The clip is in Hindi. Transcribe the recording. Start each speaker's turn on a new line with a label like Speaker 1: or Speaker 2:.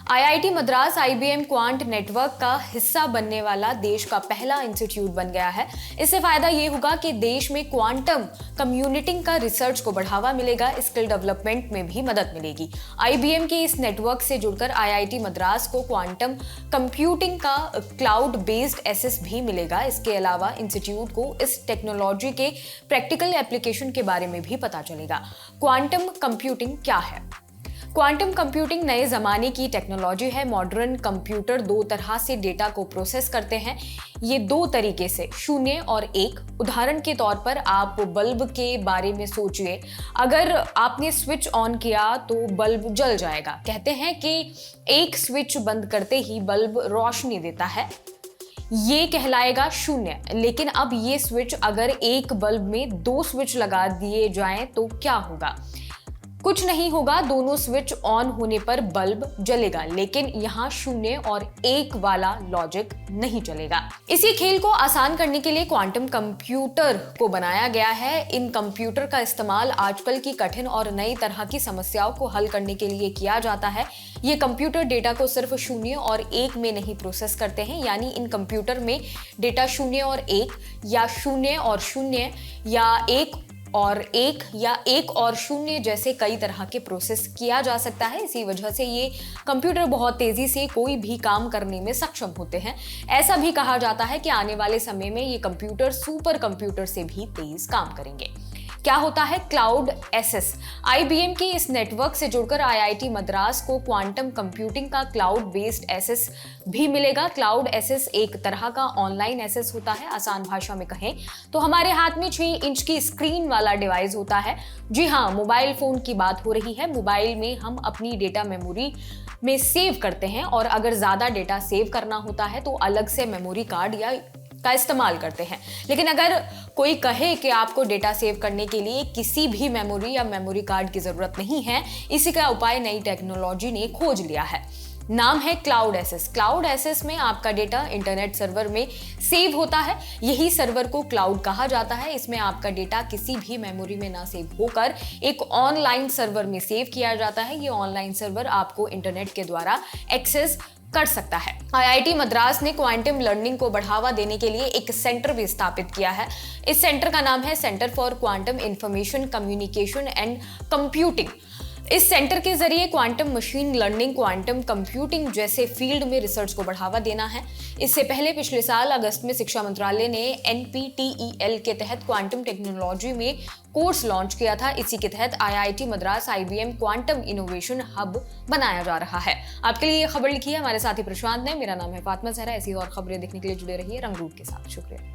Speaker 1: IIT Madras IBM quant network का हिस्सा बनने वाला देश का पहला इंस्टीट्यूट बन गया है। इससे फायदा ये होगा कि देश में क्वांटम कंप्यूटिंग का रिसर्च को बढ़ावा मिलेगा, स्किल डेवलपमेंट में भी मदद मिलेगी। आईबीएम के इस नेटवर्क से जुड़कर आईआईटी मद्रास को क्वांटम कंप्यूटिंग का क्लाउड बेस्ड एक्सेस भी मिलेगा। इसके अलावा इंस्टीट्यूट को इस टेक्नोलॉजी के प्रैक्टिकल एप्लीकेशन के बारे में भी पता चलेगा। क्वांटम कंप्यूटिंग क्या है? क्वांटम कंप्यूटिंग नए जमाने की टेक्नोलॉजी है। मॉडर्न कंप्यूटर दो तरह से डेटा को प्रोसेस करते हैं। ये दो तरीके से, 0 और 1। उदाहरण के तौर पर आप बल्ब के बारे में सोचिए। अगर आपने स्विच ऑन किया तो बल्ब जल जाएगा। कहते हैं कि एक स्विच बंद करते ही बल्ब रोशनी देता है, ये कहलाएगा 0। लेकिन अब ये स्विच अगर एक बल्ब में 2 स्विच लगा दिए जाएं तो क्या होगा? कुछ नहीं होगा, दोनों स्विच ऑन होने पर बल्ब जलेगा, लेकिन यहाँ 0 और 1 वाला लॉजिक नहीं चलेगा। इसी खेल को आसान करने के लिए क्वांटम कंप्यूटर को बनाया गया है। इन कंप्यूटर का इस्तेमाल आजकल की कठिन और नई तरह की समस्याओं को हल करने के लिए किया जाता है। ये कंप्यूटर डेटा को सिर्फ 0 और 1 में नहीं प्रोसेस करते हैं, यानी इन कंप्यूटर में डेटा 0 और 1 या 0 और 0 या 1 और 1 या 1 और 0 जैसे कई तरह के प्रोसेस किया जा सकता है। इसी वजह से ये कंप्यूटर बहुत तेजी से कोई भी काम करने में सक्षम होते हैं। ऐसा भी कहा जाता है कि आने वाले समय में ये कंप्यूटर सुपर कंप्यूटर से भी तेज काम करेंगे। क्या होता है क्लाउड एक्सेस? आईबीएम के इस नेटवर्क से जुड़कर आईआईटी मद्रास को क्वांटम कंप्यूटिंग का क्लाउड बेस्ड एक्सेस भी मिलेगा। क्लाउड एक्सेस एक तरह का ऑनलाइन एक्सेस होता है। आसान भाषा में कहें तो हमारे हाथ में 6 इंच की स्क्रीन वाला डिवाइस होता है। जी हाँ, मोबाइल फोन की बात हो रही है। मोबाइल में हम अपनी डेटा मेमोरी में सेव करते हैं और अगर ज्यादा डेटा सेव करना होता है तो अलग से मेमोरी कार्ड या का इस्तेमाल करते हैं। लेकिन अगर कोई कहे कि आपको डेटा सेव करने के लिए किसी भी मेमोरी या मेमोरी कार्ड की जरूरत नहीं है, इसी का उपाय नई टेक्नोलॉजी ने खोज लिया है। नाम है क्लाउड एक्सेस। क्लाउड एक्सेस में आपका डेटा इंटरनेट सर्वर में सेव होता है। यही सर्वर को क्लाउड कहा जाता है। इसमें आपका डेटा किसी भी मेमोरी में ना सेव होकर एक ऑनलाइन सर्वर में सेव किया जाता है। ये ऑनलाइन सर्वर आपको इंटरनेट के द्वारा एक्सेस कर सकता है। आईआईटी मद्रास ने क्वांटम लर्निंग को बढ़ावा देने के लिए एक सेंटर भी स्थापित किया है। इस सेंटर का नाम है centre for quantum information communication and computing. इस सेंटर के जरिए quantum machine learning, quantum computing जैसे फील्ड में रिसर्च को बढ़ावा देना है। इससे पहले पिछले साल अगस्त में शिक्षा मंत्रालय ने एनपीटीईएल के तहत क्वांटम टेक्नोलॉजी में कोर्स लॉन्च किया था। इसी के तहत IIT Madras IBM quantum innovation hub बनाया जा रहा है। आपके लिए ये खबर लिखी है हमारे साथी प्रशांत ने। मेरा नाम है फातिमा जहरा। ऐसी और खबरें देखने के लिए जुड़े रहिए रंगरूट के साथ। शुक्रिया।